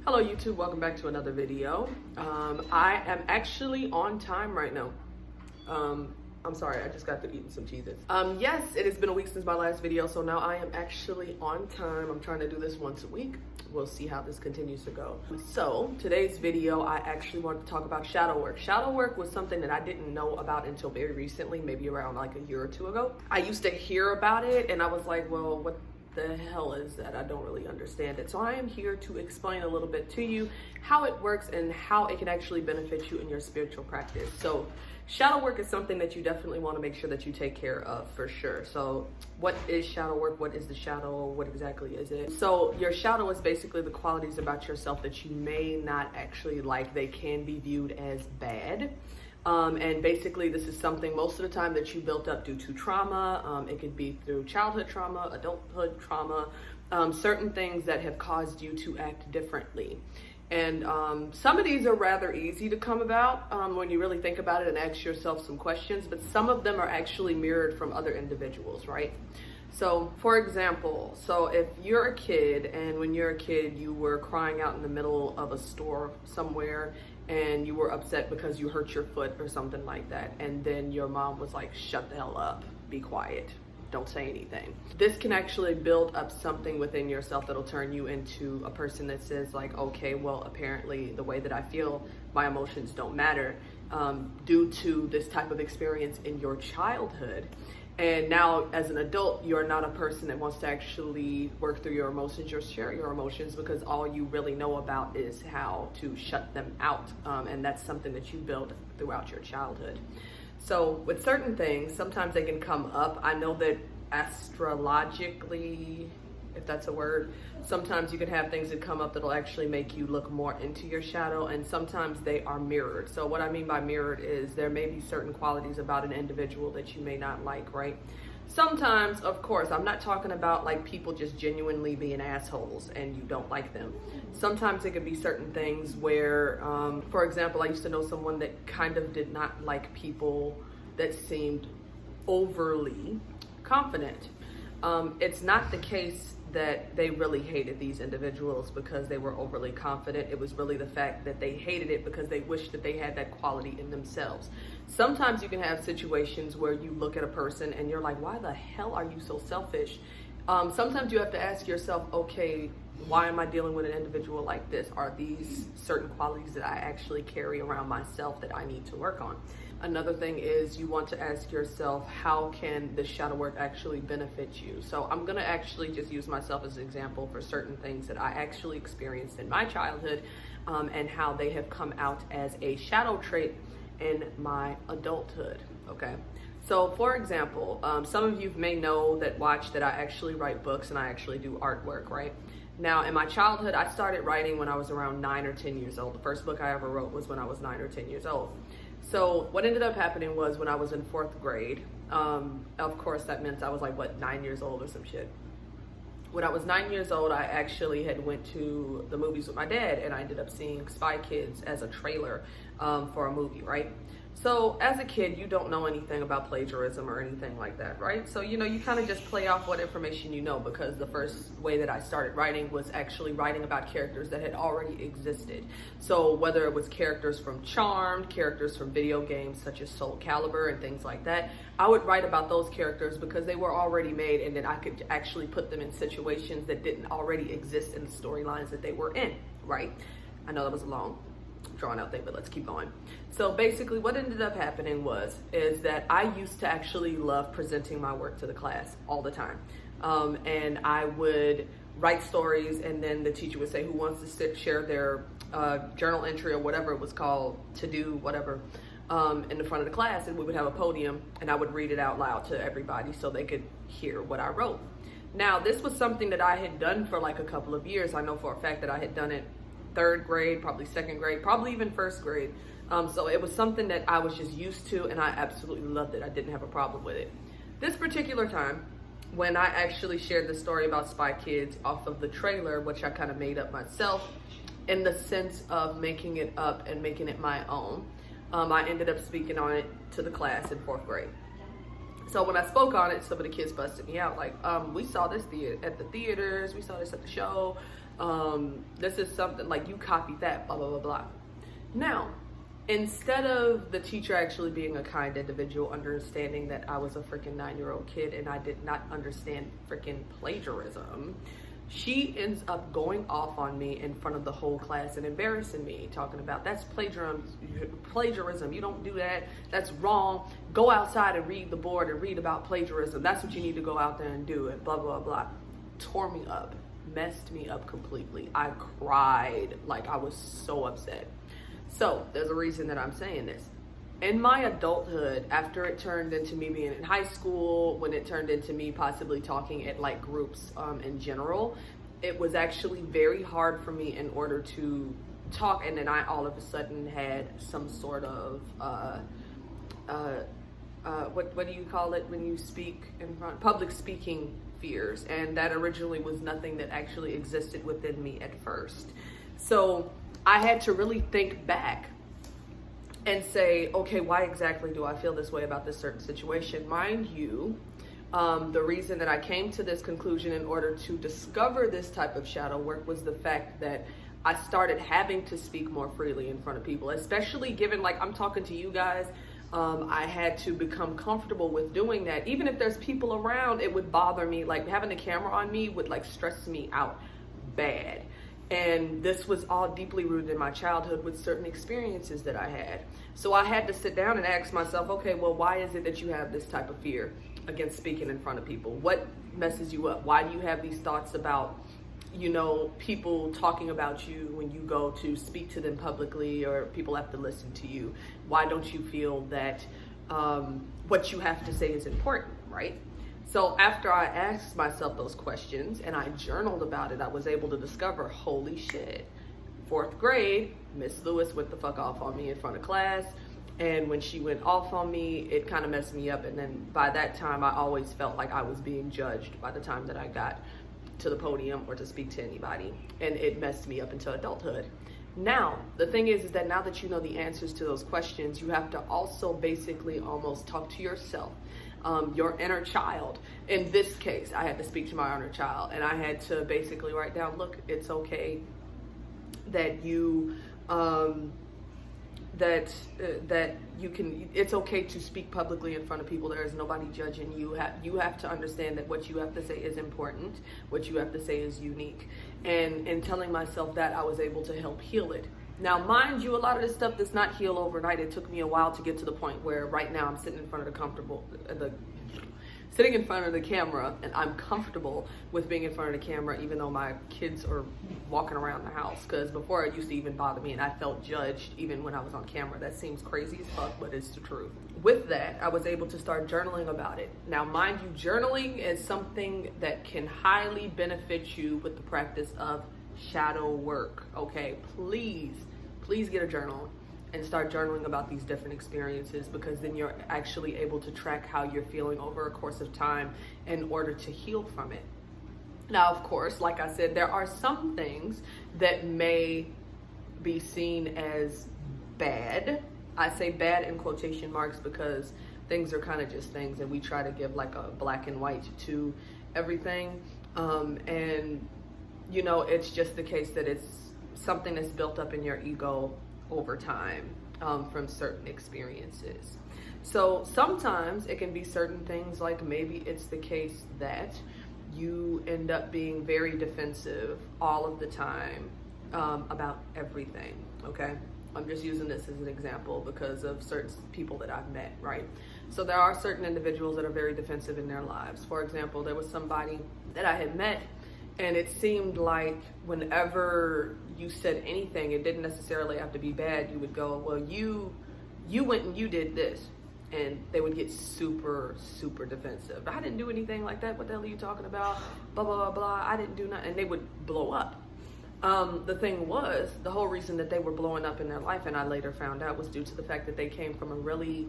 Hello YouTube, welcome back to another video. I am actually on time right now. I'm sorry, I just got through eating some Cheez-Its. Yes, it has been a week since my last video, so now I am actually on time. I'm trying to do this once a week. We'll see how this continues to go. So today's video, I actually wanted to talk about shadow work. Shadow work was something that I didn't know about until very recently, maybe around like a year or two ago. I used to hear about it and I was like, well, what the hell is that? I don't really understand it. So I am here to explain a little bit to you how it works and how it can actually benefit you in your spiritual practice. So shadow work is something that you definitely want to make sure that you take care of for sure. So what is shadow work? What is the shadow? What exactly is it? So your shadow is basically the qualities about yourself that you may not actually like. They can be viewed as bad. And basically this is something most of the time that you built up due to trauma. It could be through childhood trauma, adulthood trauma, certain things that have caused you to act differently. And some of these are rather easy to come about when you really think about it and ask yourself some questions, but some of them are actually mirrored from other individuals, right? So for example, so if you're a kid and when you're a kid, you were crying out in the middle of a store somewhere and you were upset because you hurt your foot or something like that. And then your mom was like, shut the hell up, be quiet, don't say anything. This can actually build up something within yourself that'll turn you into a person that says like, okay, well, apparently the way that I feel, my emotions don't matter due to this type of experience in your childhood. And now as an adult, you're not a person that wants to actually work through your emotions or share your emotions because all you really know about is how to shut them out. And that's something that you build throughout your childhood. So with certain things, sometimes they can come up. I know that astrologically, if that's a word, sometimes you can have things that come up that'll actually make you look more into your shadow, and sometimes they are mirrored. So what I mean by mirrored is there may be certain qualities about an individual that you may not like, right? Sometimes, of course, I'm not talking about like people just genuinely being assholes and you don't like them. Sometimes it could be certain things where, for example, I used to know someone that kind of did not like people that seemed overly confident. It's not the case that they really hated these individuals because they were overly confident. It was really the fact that they hated it because they wished that they had that quality in themselves. Sometimes you can have situations where you look at a person and you're like, why the hell are you so selfish? Sometimes you have to ask yourself, okay, why am I dealing with an individual like this? Are these certain qualities that I actually carry around myself that I need to work on? Another thing is you want to ask yourself, how can the shadow work actually benefit you? So I'm gonna actually just use myself as an example for certain things that I actually experienced in my childhood and how they have come out as a shadow trait in my adulthood, okay? So for example, some of you may know that I actually write books and I actually do artwork, right? Now in my childhood, I started writing when I was around 9 or 10 years old. The first book I ever wrote was when I was 9 or 10 years old. So what ended up happening was when I was in 4th grade, of course that meant I was like, what, 9 years old or some shit. When I was 9 years old, I actually had went to the movies with my dad and I ended up seeing Spy Kids as a trailer for a movie, right? So as a kid, you don't know anything about plagiarism or anything like that, right? So, you know, you kind of just play off what information you know, because the first way that I started writing was actually writing about characters that had already existed. So whether it was characters from Charmed, characters from video games such as Soul Calibur and things like that, I would write about those characters because they were already made and then I could actually put them in situations that didn't already exist in the storylines that they were in, right? I know that was a long drawn out thing, but let's keep going. So basically what ended up happening is that I used to actually love presenting my work to the class all the time. And I would write stories and then the teacher would say, who wants to share their journal entry or whatever it was called, to do whatever, in the front of the class, and we would have a podium and I would read it out loud to everybody so they could hear what I wrote. Now this was something that I had done for like a couple of years. I know for a fact that I had done it 3rd grade, probably 2nd grade, probably even 1st grade. So it was something that I was just used to and I absolutely loved it. I didn't have a problem with it. This particular time, when I actually shared the story about Spy Kids off of the trailer, which I kind of made up myself in the sense of making it up and making it my own, I ended up speaking on it to the class in 4th grade. So when I spoke on it, some of the kids busted me out like, we saw this at the theaters, we saw this at the show, This is something like you copied that, blah, blah, blah, blah. Now, instead of the teacher actually being a kind individual, understanding that I was a freaking 9-year-old kid and I did not understand freaking plagiarism, she ends up going off on me in front of the whole class and embarrassing me, talking about that's plagiarism. You don't do that. That's wrong. Go outside and read the board and read about plagiarism. That's what you need to go out there and do, and blah, blah, blah. Tore me up, messed me up completely. I cried. Like, I was so upset. So there's a reason that I'm saying this. In my adulthood, after it turned into me being in high school, when it turned into me possibly talking at like groups in general, it was actually very hard for me in order to talk. And then I all of a sudden had some sort of, what do you call it when you speak in front? Public speaking fears. And that originally was nothing that actually existed within me at first. So I had to really think back and say, okay, why exactly do I feel this way about this certain situation? Mind you, the reason that I came to this conclusion in order to discover this type of shadow work was the fact that I started having to speak more freely in front of people, especially given, like, I'm talking to you guys. I had to become comfortable with doing that. Even if there's people around, it would bother me. Like, having a camera on me would like stress me out bad. And this was all deeply rooted in my childhood with certain experiences that I had. So I had to sit down and ask myself, okay, well, why is it that you have this type of fear against speaking in front of people? What messes you up? Why do you have these thoughts about, you know, people talking about you when you go to speak to them publicly, or people have to listen to you? Why don't you feel that what you have to say is important, right? So after I asked myself those questions and I journaled about it, I was able to discover, holy shit, 4th grade, Miss Lewis went the fuck off on me in front of class. And when she went off on me, it kind of messed me up. And then by that time, I always felt like I was being judged by the time that I got to the podium or to speak to anybody. And it messed me up into adulthood. Now, the thing is that now that you know the answers to those questions, you have to also basically almost talk to yourself. Your inner child. In this case, I had to speak to my inner child, and I had to basically write down, look, it's okay that you that you can, it's okay to speak publicly in front of people. There is nobody judging you. You have to understand that what you have to say is important, what you have to say is unique. And in telling myself that, I was able to help heal it. Now, mind you, a lot of this stuff does not heal overnight. It took me a while to get to the point where right now I'm sitting in front of the camera, and I'm comfortable with being in front of the camera, even though my kids are walking around the house. Because before, it used to even bother me, and I felt judged even when I was on camera. That seems crazy as fuck, but it's the truth. With that, I was able to start journaling about it. Now, mind you, journaling is something that can highly benefit you with the practice of shadow work. Okay, please get a journal and start journaling about these different experiences, because then you're actually able to track how you're feeling over a course of time in order to heal from it. Now, of course, like I said, there are some things that may be seen as bad. I say bad in quotation marks because things are kind of just things, and we try to give like a black and white to everything. And you know, it's just the case that it's something that's built up in your ego over time from certain experiences. So sometimes it can be certain things, like maybe it's the case that you end up being very defensive all of the time about everything, okay? I'm just using this as an example because of certain people that I've met, right? So there are certain individuals that are very defensive in their lives. For example, there was somebody that I had met, and it seemed like whenever you said anything, it didn't necessarily have to be bad. You would go, well, you went and you did this. And they would get super, super defensive. I didn't do anything like that. What the hell are you talking about? Blah, blah, blah, blah. I didn't do nothing. And they would blow up. The thing was, the whole reason that they were blowing up in their life, and I later found out, was due to the fact that they came from a really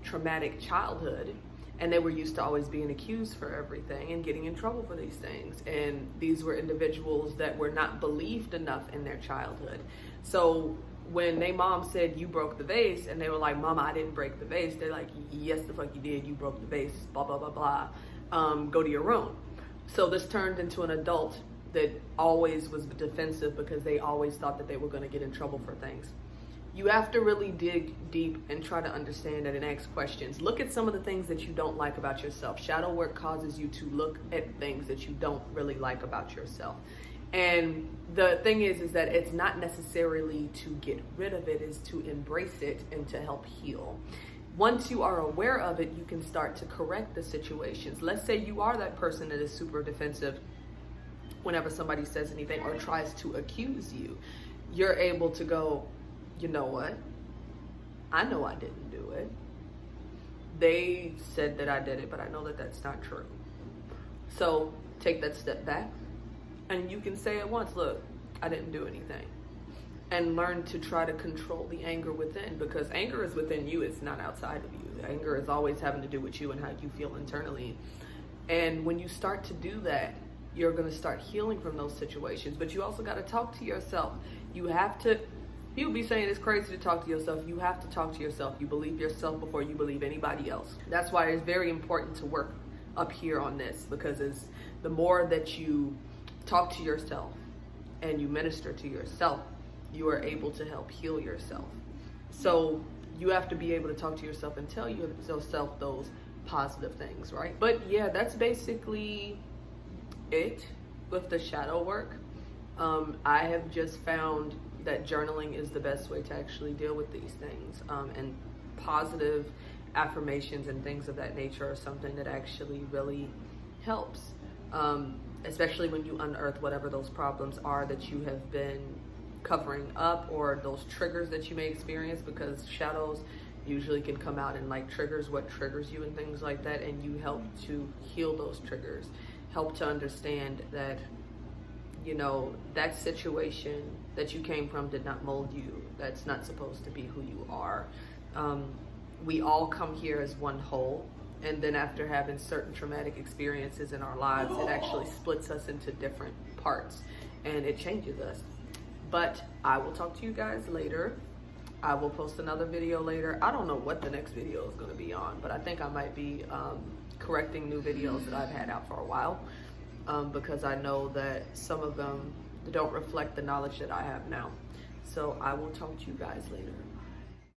traumatic childhood. And they were used to always being accused for everything and getting in trouble for these things. And these were individuals that were not believed enough in their childhood. So when their mom said, you broke the vase, and they were like, Mama, I didn't break the vase. They're like, yes, the fuck you did. You broke the vase, blah, blah, blah, blah. Go to your room. So this turned into an adult that always was defensive because they always thought that they were going to get in trouble for things. You have to really dig deep and try to understand it and ask questions. Look at some of the things that you don't like about yourself. Shadow work causes you to look at things that you don't really like about yourself. And the thing is that it's not necessarily to get rid of it, it's to embrace it and to help heal. Once you are aware of it, you can start to correct the situations. Let's say you are that person that is super defensive whenever somebody says anything or tries to accuse you. You're able to go, you know what? I know I didn't do it. They said that I did it, but I know that that's not true. So take that step back and you can say at once, look, I didn't do anything. And learn to try to control the anger within, because anger is within you, it's not outside of you. Anger is always having to do with you and how you feel internally. And when you start to do that, you're going to start healing from those situations. But you also got to talk to yourself. You have to, people be saying it's crazy to talk to yourself. You have to talk to yourself. You believe yourself before you believe anybody else. That's why it's very important to work up here on this, because it's the more that you talk to yourself and you minister to yourself, you are able to help heal yourself. So you have to be able to talk to yourself and tell yourself those positive things, right? But yeah, that's basically it with the shadow work. I have just found that journaling is the best way to actually deal with these things, and positive affirmations and things of that nature are something that actually really helps, especially when you unearth whatever those problems are that you have been covering up, or those triggers that you may experience, because shadows usually can come out in like triggers, what triggers you and things like that, and you help to heal those triggers, help to understand that, you know, that situation that you came from did not mold you. That's not supposed to be who you are. We all come here as one whole, and then after having certain traumatic experiences in our lives, it actually splits us into different parts and it changes us. But I will talk to you guys later. I will post another video later. I don't know what the next video is going to be on, but I think I might be correcting new videos that I've had out for a while, because I know that some of them don't reflect the knowledge that I have now. So I will talk to you guys later.